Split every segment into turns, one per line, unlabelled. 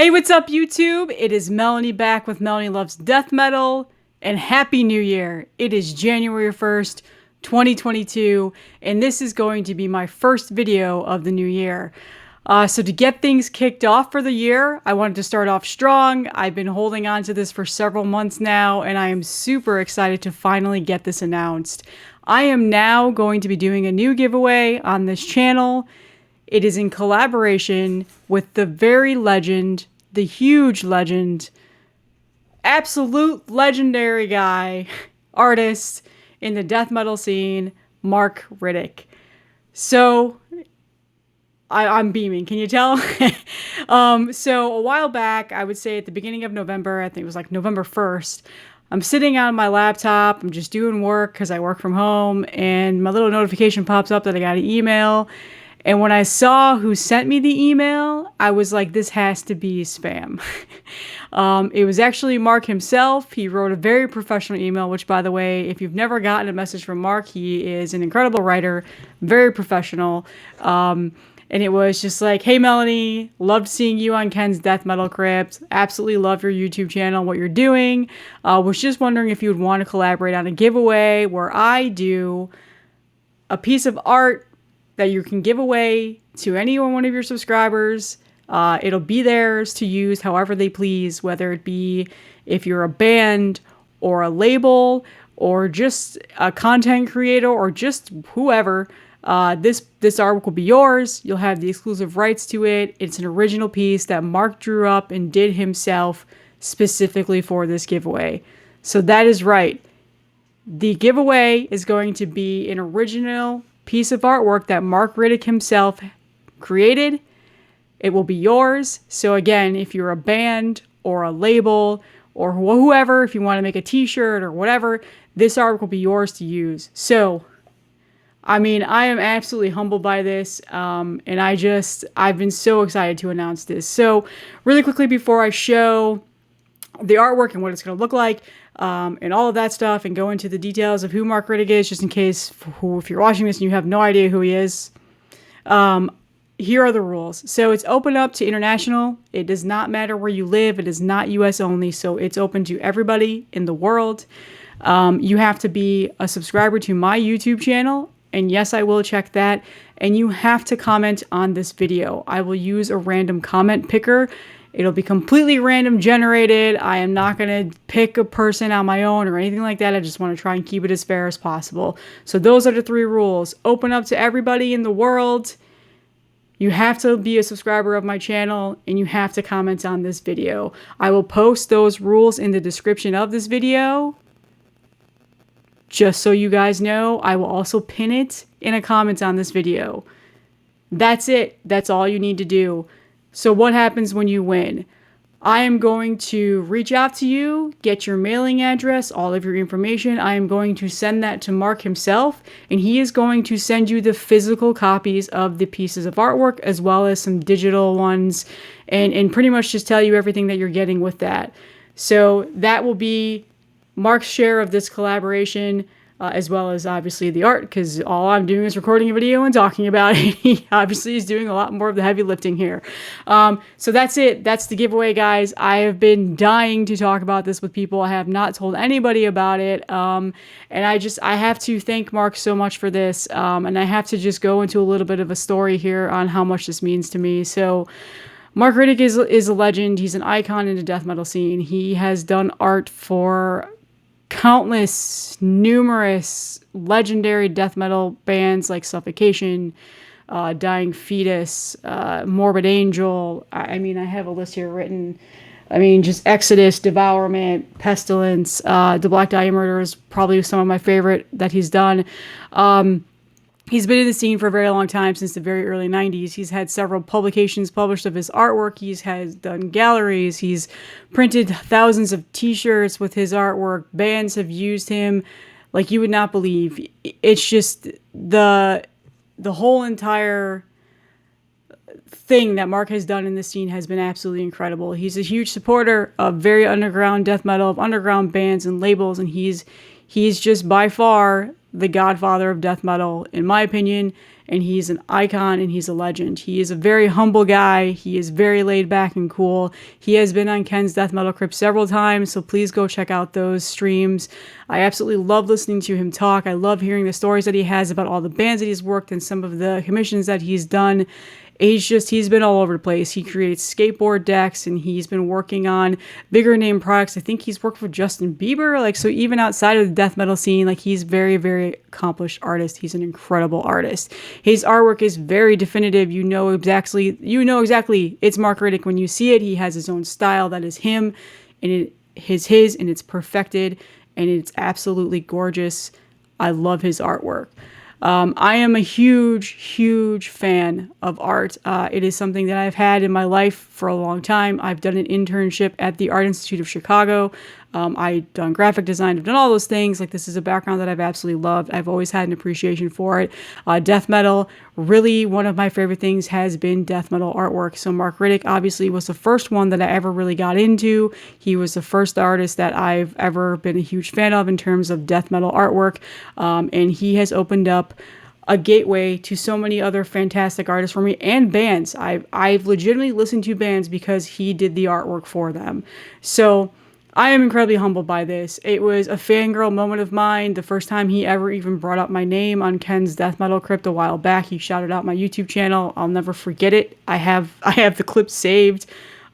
Hey, what's up, YouTube? It is Melanie back with Melanie Loves Death Metal, and Happy New Year! It is January 1st, 2022, and this is going to be my first video of the new year. So to get things kicked off for the year, I wanted to start off strong. I've been holding on to this for several months now, and I am super excited to finally get this announced. I am now going to be doing a new giveaway on this channel. It is in collaboration with the very legend, the huge legend, absolute legendary guy, artist in the death metal scene, Mark Riddick. So, I'm beaming, can you tell? So a while back, I would say at the beginning of November, I think it was like November 1st, I'm sitting on my laptop, I'm just doing work because I work from home, and my little notification pops up that I got an email. And when I saw who sent me the email, I was like, this has to be spam. It was actually Mark himself. He wrote a very professional email, which, by the way, if you've never gotten a message from Mark, he is an incredible writer, very professional. And it was just like, hey, Melanie, loved seeing you on Ken's Death Metal Crypt. Absolutely love your YouTube channel, what you're doing. Was just wondering if you would want to collaborate on a giveaway where I do a piece of art that you can give away to any one of your subscribers. It'll be theirs to use however they please, whether it be if you're a band or a label or just a content creator or just whoever. This artwork will be yours. You'll have the exclusive rights to it. It's an original piece that Mark drew up and did himself specifically for this giveaway. So that is right. The giveaway is going to be an original piece of artwork that Mark Riddick himself created. It will be yours. So again, if you're a band or a label or whoever, if you want to make a t-shirt or whatever, this artwork will be yours to use. So, I mean, I am absolutely humbled by this. And I've been so excited to announce this. So really quickly before I show the artwork and what it's going to look like, and all of that stuff, and go into the details of who Mark Riddick is, just in case, if you're watching this and you have no idea who he is. Here are the rules. So it's open up to international. It does not matter where you live. It is not US only, so it's open to everybody in the world. You have to be a subscriber to my YouTube channel, and yes, I will check that. And you have to comment on this video. I will use a random comment picker. It'll be completely random generated. I am not going to pick a person on my own or anything like that. I just want to try and keep it as fair as possible. So those are the 3 rules. Open up to everybody in the world. You have to be a subscriber of my channel, and you have to comment on this video. I will post those rules in the description of this video. Just so you guys know, I will also pin it in a comment on this video. That's it. That's all you need to do. So what happens when you win? I am going to reach out to you, get your mailing address, all of your information. I am going to send that to Mark himself, and he is going to send you the physical copies of the pieces of artwork as well as some digital ones, and pretty much just tell you everything that you're getting with that. So that will be Mark's share of this collaboration. As well as obviously the art, because all I'm doing is recording a video and talking about it. He obviously is doing a lot more of the heavy lifting here. So that's it. That's the giveaway, guys. I have been dying to talk about this with people. I have not told anybody about it. And I have to thank Mark so much for this. And I have to just go into a little bit of a story here on how much this means to me. So Mark Riddick is a legend. He's an icon in the death metal scene. He has done art for countless, numerous, legendary death metal bands like Suffocation, Dying Fetus, Morbid Angel. I mean, I have a list here written. I mean, just Exodus, Devourment, Pestilence, The Black Dahlia Murder is probably some of my favorite that he's done. He's been in the scene for a very long time, since the very early 90s. He's had several publications published of his artwork. He's done galleries. He's printed thousands of t-shirts with his artwork. Bands have used him like you would not believe. It's just the whole entire thing that Mark has done in the scene has been absolutely incredible. He's a huge supporter of very underground death metal, of underground bands and labels, and he's just by far the godfather of death metal, in my opinion, and he's an icon and he's a legend. He is a very humble guy. He is very laid back and cool. He has been on Ken's Death Metal Crypt several times, so please go check out those streams. I absolutely love listening to him talk. I love hearing the stories that he has about all the bands that he's worked and some of the commissions that he's done. He's been all over the place. He creates skateboard decks and he's been working on bigger name products. I think he's worked with Justin Bieber. Like, so even outside of the death metal scene, like, he's very, very accomplished artist. He's an incredible artist. His artwork is very definitive. You know exactly it's Mark Riddick when you see it. He has his own style that is him, and it is his, and it's perfected, and it's absolutely gorgeous. I love his artwork. I am a huge, huge fan of art. It is something that I've had in my life for a long time. I've done an internship at the Art Institute of Chicago. I've done graphic design. I've done all those things. Like, this is a background that I've absolutely loved. I've always had an appreciation for it. Death metal, really one of my favorite things has been death metal artwork. So Mark Riddick obviously was the first one that I ever really got into. He was the first artist that I've ever been a huge fan of in terms of death metal artwork. And he has opened up a gateway to so many other fantastic artists for me, and bands. I've legitimately listened to bands because he did the artwork for them. So I am incredibly humbled by this. It was a fangirl moment of mine. The first time he ever even brought up my name on Ken's Death Metal Crypt a while back, he shouted out my YouTube channel. I'll never forget it. I have the clip saved.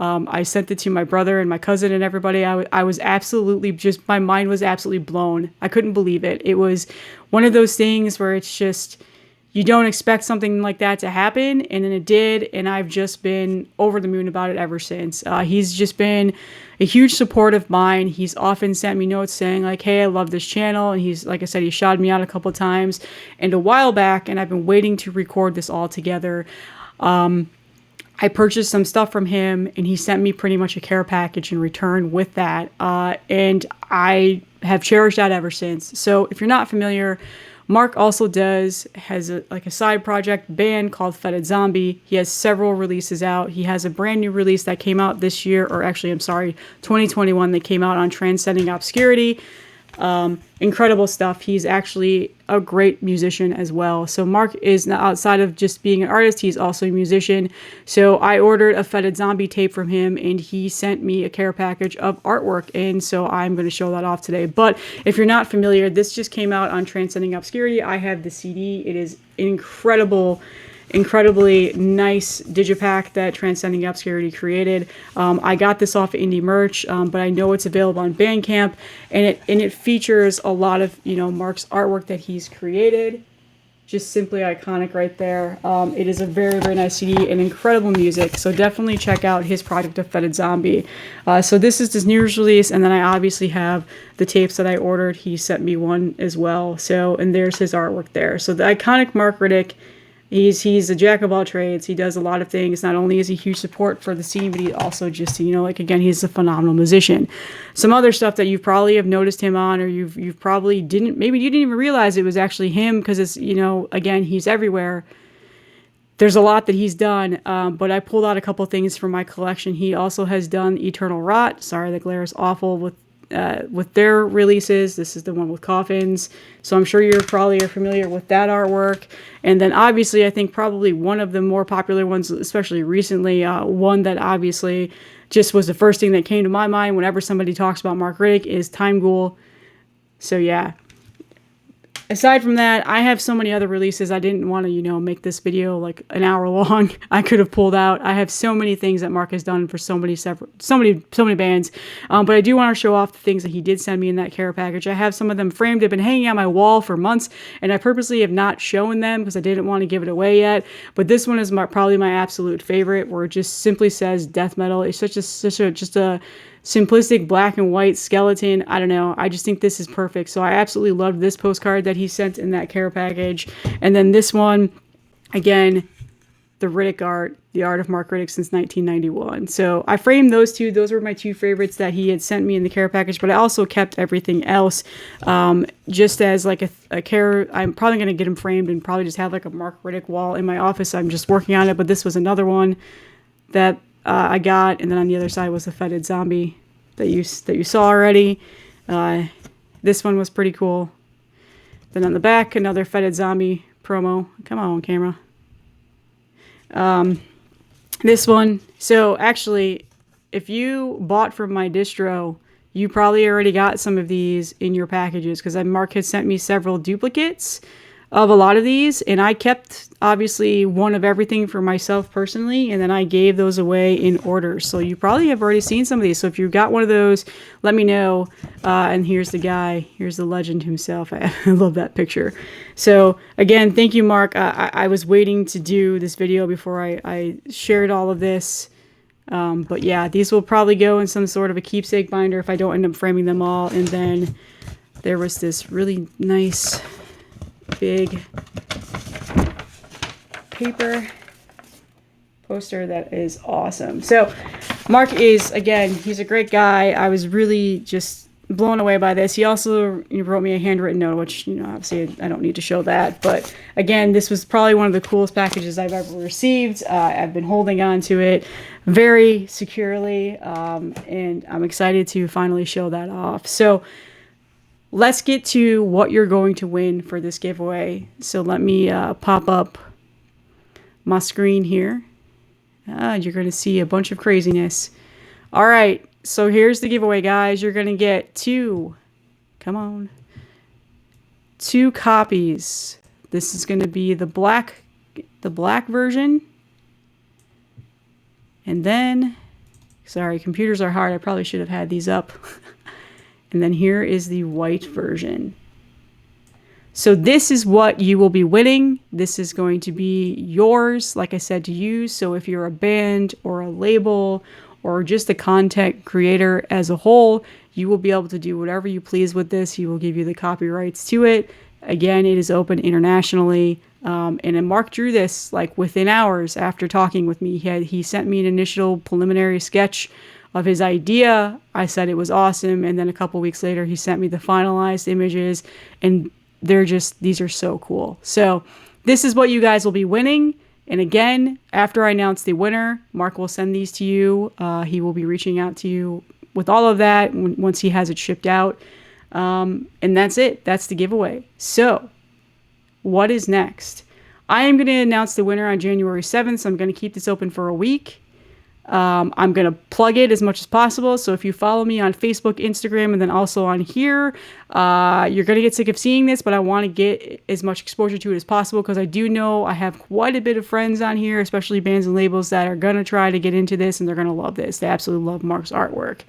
I sent it to my brother and my cousin and everybody. I was absolutely just, my mind was absolutely blown. I couldn't believe it. It was one of those things where it's just, you don't expect something like that to happen, and then it did, and I've just been over the moon about it ever since. He's just been a huge support of mine. He's often sent me notes saying, like, hey, I love this channel, and he's, like I said, he shouted me out a couple of times, and a while back, and I've been waiting to record this all together. I purchased some stuff from him, and he sent me pretty much a care package in return with that, and I have cherished that ever since. So if you're not familiar, Mark also has a side project band called Fetid Zombie. He has several releases out. He has a brand new release that came out this year, or actually, 2021, that came out on Transcending Obscurity. Incredible stuff. He's actually a great musician as well. So Mark is not, outside of just being an artist, he's also a musician. So I ordered a Fetid Zombie tape from him, and he sent me a care package of artwork, and so I'm going to show that off today. But if you're not familiar, this just came out on Transcending Obscurity. I have the CD. It is incredibly nice digipack that Transcending Obscurity created. I got this off Indie Merch, but I know it's available on Bandcamp, and it features a lot of Mark's artwork that he's created. Just simply iconic right there. It is a very, very nice CD and incredible music, so definitely check out his project of Fetid Zombie. So this is his newest release, and then I obviously have the tapes that I ordered. He sent me one as well. So, and there's his artwork there. So the iconic Mark Riddick. He's a jack of all trades. He does a lot of things. Not only is he huge support for the scene, but he also just, again, he's a phenomenal musician. Some other stuff that you probably have noticed him on, or you've probably maybe you didn't even realize it was actually him, because it's, again, he's everywhere. There's a lot that he's done, but I pulled out a couple things from my collection. He also has done Eternal Rot. Sorry, the glare is awful with their releases. This is the one with coffins, so I'm sure you're probably familiar with that artwork. And then obviously, I think probably one of the more popular ones, especially recently, one that obviously just was the first thing that came to my mind whenever somebody talks about Mark Riddick, is Time Ghoul. So yeah. Aside from that, I have so many other releases. I didn't want to, make this video like an hour long. I could have pulled out. I have so many things that Mark has done for so many bands. But I do want to show off the things that he did send me in that care package. I have some of them framed. They've been hanging on my wall for months, and I purposely have not shown them because I didn't want to give it away yet. But this one is probably my absolute favorite, where it just simply says death metal. It's just a simplistic black and white skeleton. I don't know. I just think this is perfect. So I absolutely loved this postcard that he sent in that care package. And then this one, again, the Riddick art, the art of Mark Riddick since 1991. So I framed those two. Those were my two favorites that he had sent me in the care package, but I also kept everything else just as like a care. I'm probably going to get them framed and probably just have like a Mark Riddick wall in my office. I'm just working on it, but this was another one that I got, and then on the other side was the Fetid Zombie that you saw already. This one was pretty cool. Then on the back, another Fetid Zombie promo. Come on, camera. This one. So actually, if you bought from my distro, you probably already got some of these in your packages, because Mark has sent me several duplicates of a lot of these, and I kept obviously one of everything for myself personally, and then I gave those away in orders. So you probably have already seen some of these. So if you got one of those, let me know. And here's the guy. Here's the legend himself. I love that picture. So again, thank you, Mark. I was waiting to do this video before I shared all of this. But yeah, these will probably go in some sort of a keepsake binder if I don't end up framing them all. And then there was this really nice big paper poster that is awesome. So Mark is, again, he's a great guy. I was really just blown away by this. He also wrote me a handwritten note, which, obviously I don't need to show that. But again, this was probably one of the coolest packages I've ever received. I've been holding on to it very securely, and I'm excited to finally show that off. So let's get to what you're going to win for this giveaway. So let me pop up my screen here. You're going to see a bunch of craziness. All right, so here's the giveaway, guys. You're going to get two copies. This is going to be the black version. And then, sorry, computers are hard. I probably should have had these up. And then here is the white version. So this is what you will be winning. This is going to be yours, like I said, to use. So if you're a band or a label or just a content creator as a whole, you will be able to do whatever you please with this. He will give you the copyrights to it. Again, it is open internationally. And then Mark drew this like within hours after talking with me. He sent me an initial preliminary sketch of his idea. I said it was awesome, and then a couple weeks later he sent me the finalized images, and these are so cool. So this is what you guys will be winning. And again, after I announce the winner, Mark will send these to you. He will be reaching out to you with all of that once he has it shipped out. And that's it. That's the giveaway. So what is next? I am going to announce the winner on January 7th. So I'm going to keep this open for a week. I'm going to plug it as much as possible. So if you follow me on Facebook, Instagram, and then also on here, you're going to get sick of seeing this, but I want to get as much exposure to it as possible, because I do know I have quite a bit of friends on here, especially bands and labels, that are going to try to get into this, and they're going to love this. They absolutely love Mark's artwork.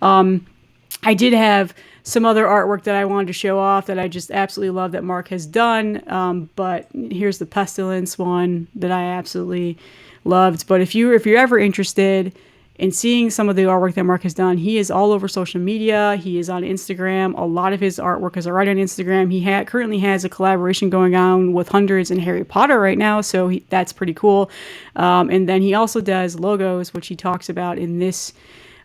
I did have some other artwork that I wanted to show off that I just absolutely love that Mark has done. But here's the Pestilence one that I absolutely loved. But if you're ever interested in seeing some of the artwork that Mark has done, he is all over social media. He is on Instagram. A lot of his artwork is already on Instagram. He currently has a collaboration going on with Hundreds and Harry Potter right now, so that's pretty cool. And then he also does logos, which he talks about in this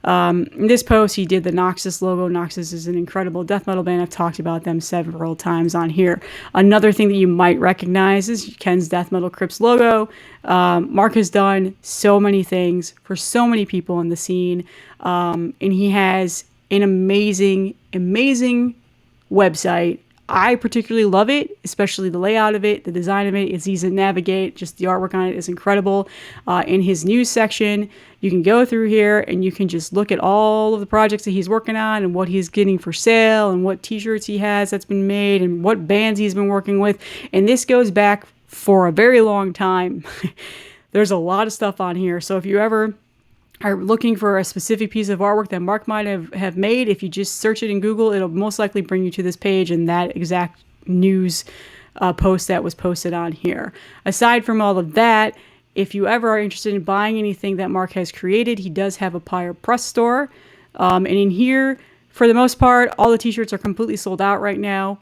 post. He did the Noxus logo. Noxus is an incredible death metal band. I've talked about them several times on here. Another thing that you might recognize is Ken's Death Metal Crypts logo. Mark has done so many things for so many people in the scene. And he has an amazing, amazing website. I particularly love it, especially the layout of it, the design of it. It's easy to navigate. Just the artwork on it is incredible. In his news section, you can go through here and you can just look at all of the projects that he's working on and what he's getting for sale and what t-shirts he has that's been made and what bands he's been working with. And this goes back for a very long time. There's a lot of stuff on here. So if you ever are looking for a specific piece of artwork that Mark might have made, if you just search it in Google, it'll most likely bring you to this page and that exact news post that was posted on here. Aside from all of that, if you ever are interested in buying anything that Mark has created, he does have a Pyre Press store. And in here, for the most part, all the t-shirts are completely sold out right now.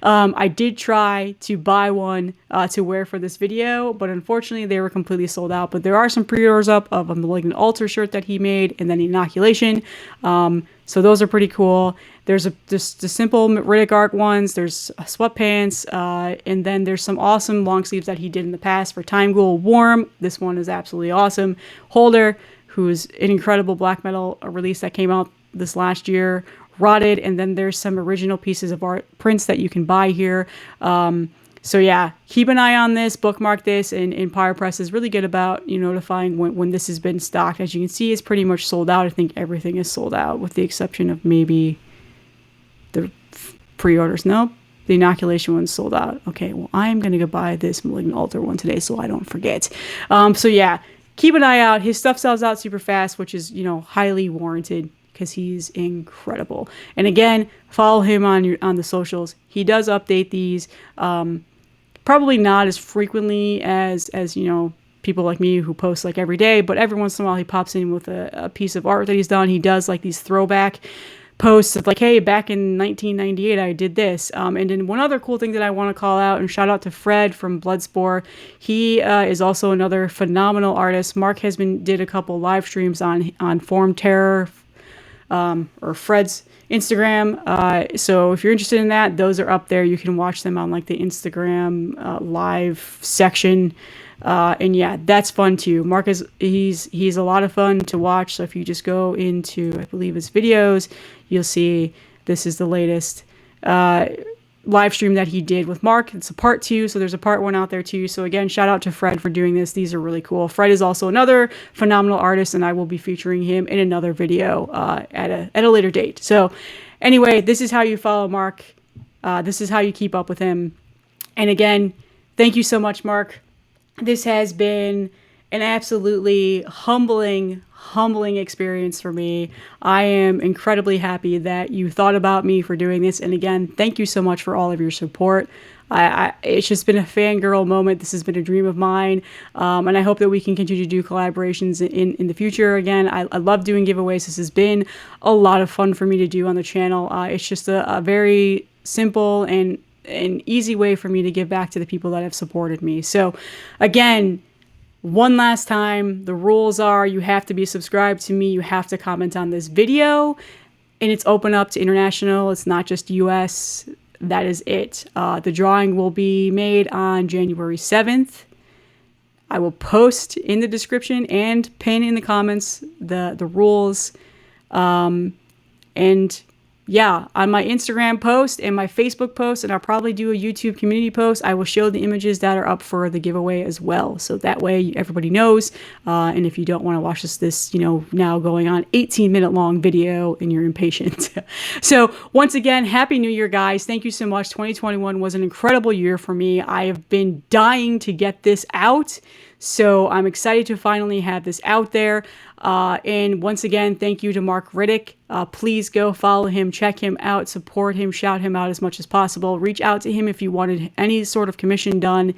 I did try to buy one to wear for this video, but unfortunately they were completely sold out. But there are some pre-orders up of a Malignant Altar shirt that he made, and then Inoculation. So those are pretty cool. There's just the simple Riddick art ones. There's sweatpants, and then there's some awesome long sleeves that he did in the past for Time Ghoul Warm. This one is absolutely awesome. Holder, who's an incredible black metal release that came out this last year. Rotted, and then there's some original pieces of art prints that you can buy here. So yeah, keep an eye on this, bookmark this, and Empire Press is really good about, notifying when this has been stocked. As you can see, it's pretty much sold out. I think everything is sold out with the exception of maybe the pre-orders. Nope. The inoculation one's sold out. Okay, well, I'm going to go buy this Malignant Altar one today so I don't forget. So yeah, keep an eye out. His stuff sells out super fast, which is, highly warranted because he's incredible. And again, follow him on the socials. He does update these, probably not as frequently as people like me who post like every day, but every once in a while he pops in with a piece of art that he's done. He does like these throwback posts of like, hey, back in 1998 I did this. And then one other cool thing that I want to call out and shout out to Fred from Bloodspore. He is also another phenomenal artist. Mark did a couple live streams on Form Terror, or Fred's Instagram. So if you're interested in that, those are up there. You can watch them on like the Instagram live section. And yeah, that's fun too. Mark he's a lot of fun to watch. So if you just go into, I believe, his videos, you'll see this is the latest live stream that he did with Mark. It's a part 2, so there's a part 1 out there too. So again, shout out to Fred for doing this. These are really cool. Fred is also another phenomenal artist, and I will be featuring him in another video at a later date. So anyway, this is how you follow Mark. This is how you keep up with him. And again, thank you so much, Mark. This has been an absolutely humbling experience for me. I am incredibly happy that you thought about me for doing this. And again, thank you so much for all of your support. It's just been a fangirl moment. This has been a dream of mine. And I hope that we can continue to do collaborations in the future. Again, I love doing giveaways. This has been a lot of fun for me to do on the channel. It's just a very simple and an easy way for me to give back to the people that have supported me. So again, one last time, the rules are you have to be subscribed to me, you have to comment on this video, and it's open up to international. It's not just US. That is it. The drawing will be made on January 7th. I will post in the description and pin in the comments the rules. And yeah, on my Instagram post and my Facebook post, and I'll probably do a YouTube community post, I will show the images that are up for the giveaway as well. So that way everybody knows. And if you don't want to watch this, now going on 18-minute long video and you're impatient. So once again, Happy New Year, guys. Thank you so much. 2021 was an incredible year for me. I have been dying to get this out. So I'm excited to finally have this out there. And once again, thank you to Mark Riddick. Please go follow him, check him out, support him, shout him out as much as possible. Reach out to him if you wanted any sort of commission done.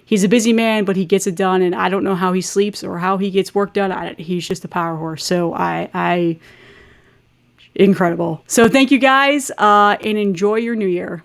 He's a busy man, but he gets it done. And I don't know how he sleeps or how he gets work done. He's just a power horse. So incredible. So thank you guys, and enjoy your new year.